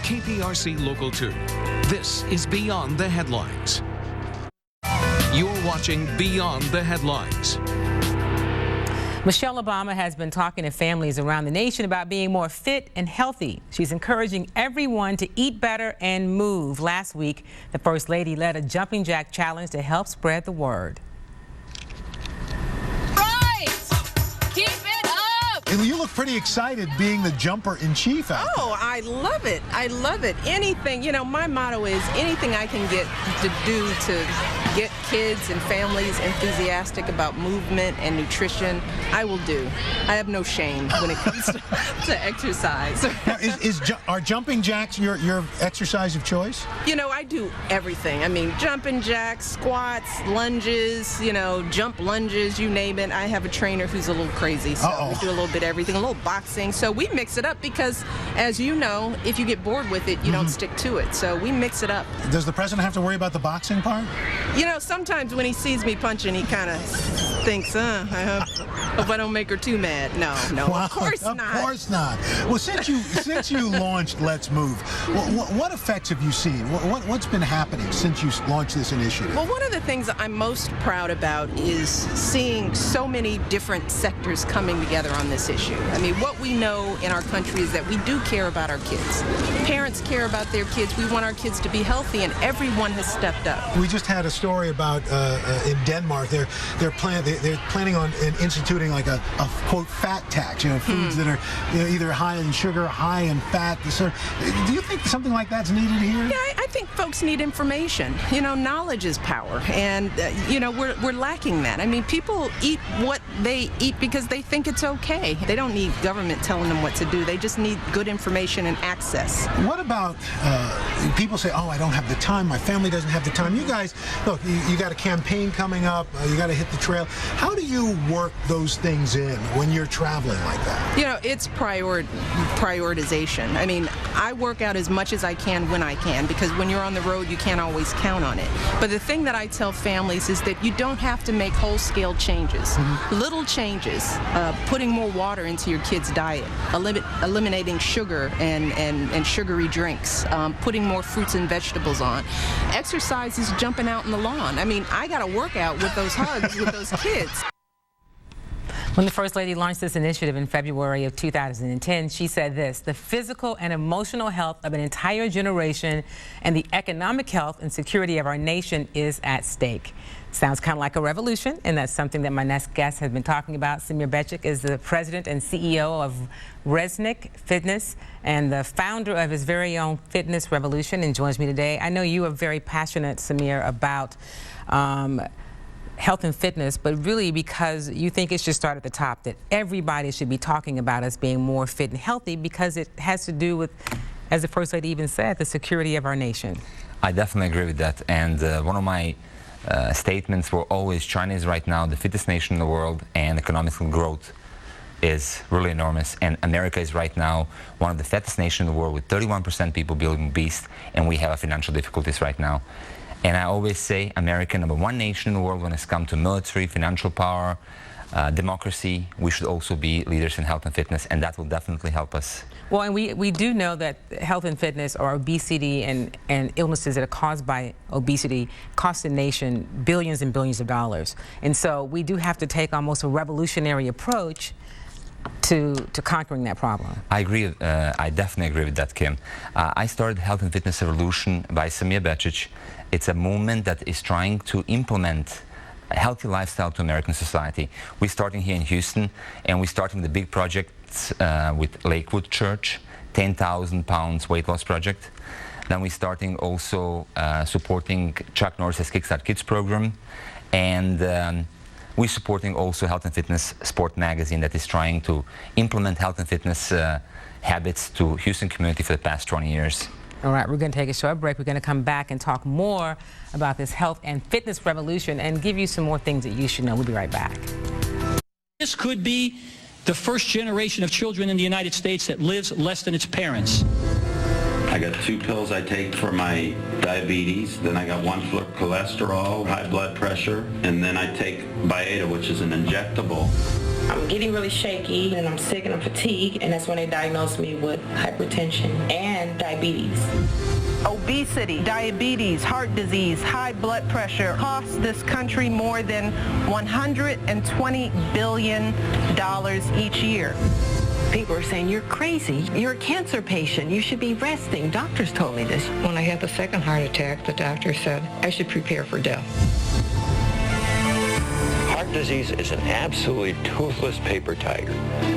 KPRC Local 2. This is Beyond the Headlines. You're watching Beyond the Headlines. Michelle Obama has been talking to families around the nation about being more fit and healthy. She's encouraging everyone to eat better and move. Last week, the First Lady led a jumping jack challenge to help spread the word. And you look pretty excited being the jumper-in-chief out there. Oh, I love it. I love it. Anything, you know, my motto is anything I can get to do to get kids and families enthusiastic about movement and nutrition, I will do. I have no shame when it comes to exercise. Now, are jumping jacks your exercise of choice? You know, I do everything. I mean, jumping jacks, squats, lunges, you know, jump lunges, you name it. I have a trainer who's a little crazy, so we do a little bit of everything, a little boxing. So we mix it up because, as you know, if you get bored with it, you don't stick to it. So we mix it up. Does the president have to worry about the boxing part? You know, sometimes when he sees me punching, he kind of thinks, I hope I don't make her too mad. No, Wow, of course not. Of course not. Well, since you launched Let's Move, what effects have you seen? What's been happening since you launched this initiative? Well, one of the things that I'm most proud about is seeing so many different sectors coming together on this issue. I mean, what we know in our country is that we do care about our kids. Parents care about their kids. We want our kids to be healthy, and everyone has stepped up. We just had a story about in Denmark. They're planning on instituting like a quote fat tax. You know, foods that are either high in sugar, high in fat. Do you think something like that's needed here? Yeah, I think folks need information. You know, knowledge is power, and you know we're lacking that. I mean, people eat what they eat because they think it's okay. They don't need government telling them what to do. They just need good information and access. What about people say, oh, I don't have the time, my family doesn't have the time. You guys, look, you got a campaign coming up, you got to hit the trail. How do you work those things in when you're traveling like that? You know, it's prioritization. I mean, I work out as much as I can when I can, because when you're on the road, you can't always count on it. But the thing that I tell families is that you don't have to make whole-scale changes. Little changes, putting more water into your kid's diet, eliminating sugar and sugary drinks, putting more fruits and vegetables on. Exercise is jumping out in the lawn. I mean, I got to work out with those hugs with those kids. When the First Lady launched this initiative in February of 2010, she said this: the physical and emotional health of an entire generation and the economic health and security of our nation is at stake. Sounds kind of like a revolution, and that's something that my next guest has been talking about. Samir Becic is the president and CEO of Resnick Fitness and the founder of his very own fitness revolution, and joins me today. I know you are very passionate, Samir, about health and fitness, but really because you think it should start at the top, that everybody should be talking about us being more fit and healthy, because it has to do with, as the First Lady even said, the security of our nation. I definitely agree with that, and one of my statements were always, China is right now the fittest nation in the world, and economic growth is really enormous, and America is right now one of the fattest nations in the world, with 31% people being obese, and we have financial difficulties right now. And I always say America, #1 nation in the world when it's come to military, financial power, democracy. We should also be leaders in health and fitness, and that will definitely help us. Well, and we do know that health and fitness, or obesity and illnesses that are caused by obesity, cost the nation billions and billions of dollars. And so we do have to take almost a revolutionary approach to conquering that problem. I agree. I definitely agree with that, Kim. I started Health and Fitness Revolution by Samir Becic. It's a movement that is trying to implement a healthy lifestyle to American society. We're starting here in Houston, and we're starting the big projects with Lakewood Church, 10,000 pounds weight loss project. Then we're starting also supporting Chuck Norris's Kickstart Kids program, and we're supporting also Health and Fitness Sport magazine that is trying to implement health and fitness habits to Houston community for the past 20 years. All right, we're going to take a short break. We're going to come back and talk more about this health and fitness revolution and give you some more things that you should know. We'll be right back. This could be the first generation of children in the United States that lives less than its parents. I got 2 pills I take for my diabetes, then I got 1 for cholesterol, high blood pressure, and then I take Byetta, which is an injectable. I'm getting really shaky, and I'm sick and I'm fatigued, and that's when they diagnosed me with hypertension and diabetes. Obesity, diabetes, heart disease, high blood pressure cost this country more than $120 billion each year. People are saying, you're crazy. You're a cancer patient. You should be resting. Doctors told me this. When I had the second heart attack, the doctor said I should prepare for death. Heart disease is an absolutely toothless paper tiger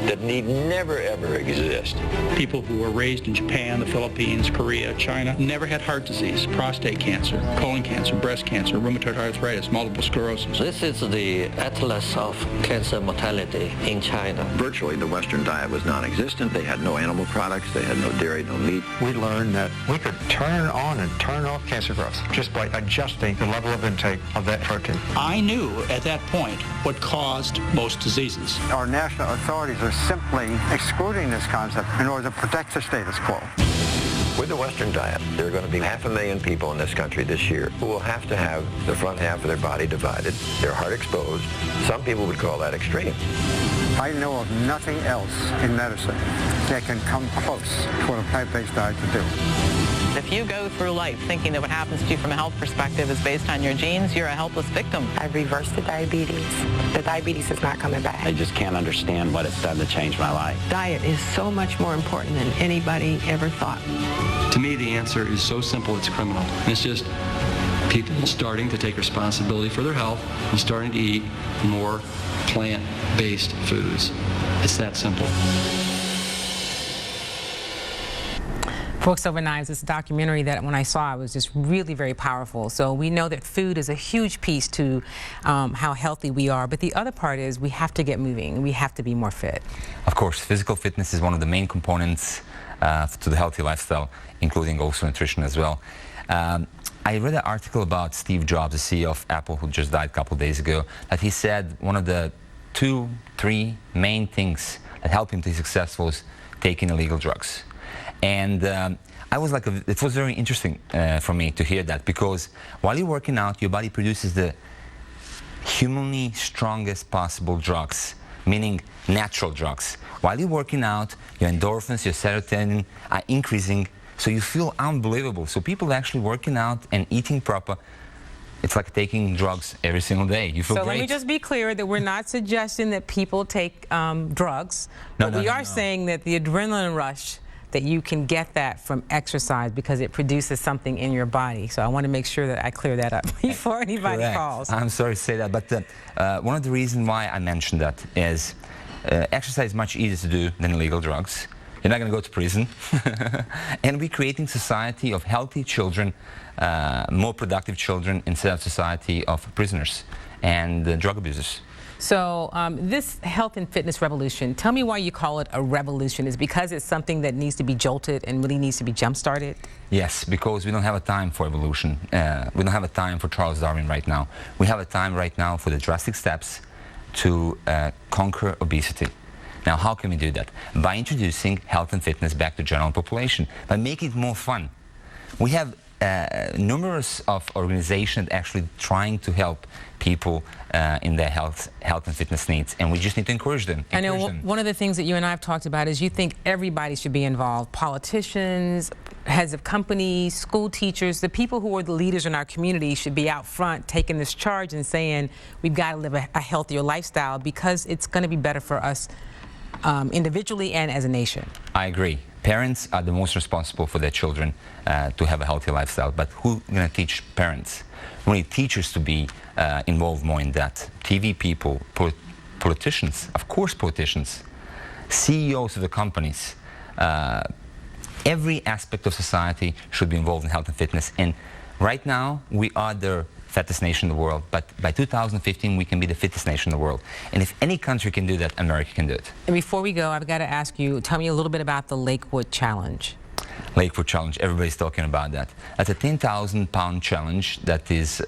that need never, ever exist. People who were raised in Japan, the Philippines, Korea, China, never had heart disease, prostate cancer, colon cancer, breast cancer, rheumatoid arthritis, multiple sclerosis. This is the atlas of cancer mortality in China. Virtually, the Western diet was non-existent. They had no animal products. They had no dairy, no meat. We learned that we could turn on and turn off cancer growth just by adjusting the level of intake of that protein. I knew at that point what caused most diseases. Our national authorities are simply excluding this concept in order to protect the status quo. With the Western diet, there are going to be 500,000 people in this country this year who will have to have the front half of their body divided, their heart exposed. Some people would call that extreme. I know of nothing else in medicine that can come close to what a plant-based diet can do. If you go through life thinking that what happens to you from a health perspective is based on your genes, you're a helpless victim. I've reversed the diabetes. The diabetes is not coming back. I just can't understand what it's done to change my life. Diet is so much more important than anybody ever thought. To me, the answer is so simple, it's criminal. And it's just people starting to take responsibility for their health and starting to eat more plant-based foods. It's that simple. Forks Over Knives is a documentary that when I saw it was just really very powerful. So we know that food is a huge piece to how healthy we are, but the other part is we have to get moving. We have to be more fit. Of course, physical fitness is one of the main components to the healthy lifestyle, including also nutrition as well. I read an article about Steve Jobs, the CEO of Apple, who just died a couple of days ago, that he said one of the 2-3 main things that help him to be successful is taking illegal drugs. And I was like, it was very interesting for me to hear that, because while you're working out, your body produces the humanly strongest possible drugs, meaning natural drugs. While you're working out, your endorphins, your serotonin are increasing, so you feel unbelievable. So people actually working out and eating proper, it's like taking drugs every single day. You feel great. So let me just be clear that we're not suggesting that people take drugs, No, but we are saying that the adrenaline rush, that you can get that from exercise because it produces something in your body. So I want to make sure that I clear that up before anybody calls. I'm sorry to say that, but one of the reasons why I mentioned that is exercise is much easier to do than illegal drugs. You're not going to go to prison. And we're creating society of healthy children, more productive children, instead of society of prisoners and drug abusers. So this health and fitness revolution, tell me why you call it a revolution. Is it because it's something that needs to be jolted and really needs to be jump-started? Yes, because we don't have a time for evolution. We don't have a time for Charles Darwin right now. We have a time right now for the drastic steps to conquer obesity. Now, how can we do that? By introducing health and fitness back to general population, by making it more fun. We have numerous of organizations actually trying to help people in their health and fitness needs, and we just need to encourage them. I know one of the things that you and I have talked about is you think everybody should be involved. Politicians, heads of companies, school teachers, the people who are the leaders in our community should be out front taking this charge and saying we've got to live a healthier lifestyle because it's going to be better for us individually and as a nation. I agree. Parents are the most responsible for their children to have a healthy lifestyle, but who's going to teach parents? We need teachers to be involved more in that. TV people, politicians, of course politicians, CEOs of the companies, every aspect of society should be involved in health and fitness. And right now, we are the fattest nation in the world, but by 2015 we can be the fittest nation in the world. And if any country can do that, America can do it. And before we go, I've got to ask you, tell me a little bit about the Lakewood Challenge. Lakewood Challenge, everybody's talking about that. That's a 10,000-pound challenge that is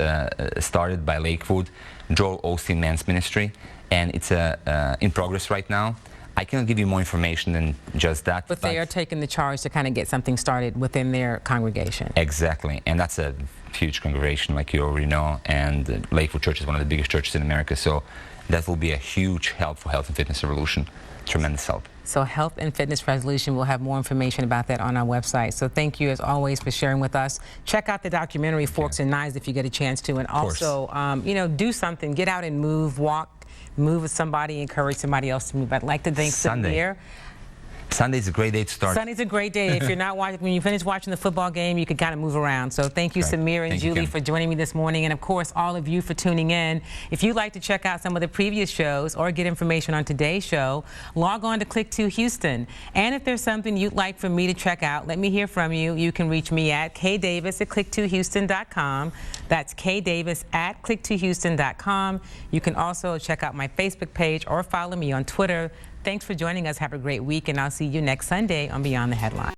started by Lakewood, Joel Osteen Men's Ministry, and it's in progress right now. I cannot give you more information than just that. But they are taking the charge to kind of get something started within their congregation. Exactly, and that's a huge congregation, like you already know, and Lakewood Church is one of the biggest churches in America, so that will be a huge help for Health and Fitness Revolution. Tremendous help. So Health and Fitness Resolution, we'll have more information about that on our website. So thank you, as always, for sharing with us. Check out the documentary Forks and Knives if you get a chance to. And also, you know, do something. Get out and move, walk, move with somebody, encourage somebody else to move. I'd like to thank Samir. Sunday's a great day to start. Sunday's a great day. If you're not watching, when you finish watching the football game, you can kind of move around. So thank you, Samir and Julie, for joining me this morning. And of course, all of you for tuning in. If you'd like to check out some of the previous shows or get information on today's show, log on to Click to Houston. And if there's something you'd like for me to check out, let me hear from you. You can reach me at kdavis@click2houston.com. That's kdavis@click2houston.com. You can also check out my Facebook page or follow me on Twitter. Thanks for joining us. Have a great week, and I'll see you next Sunday on Beyond the Headlines.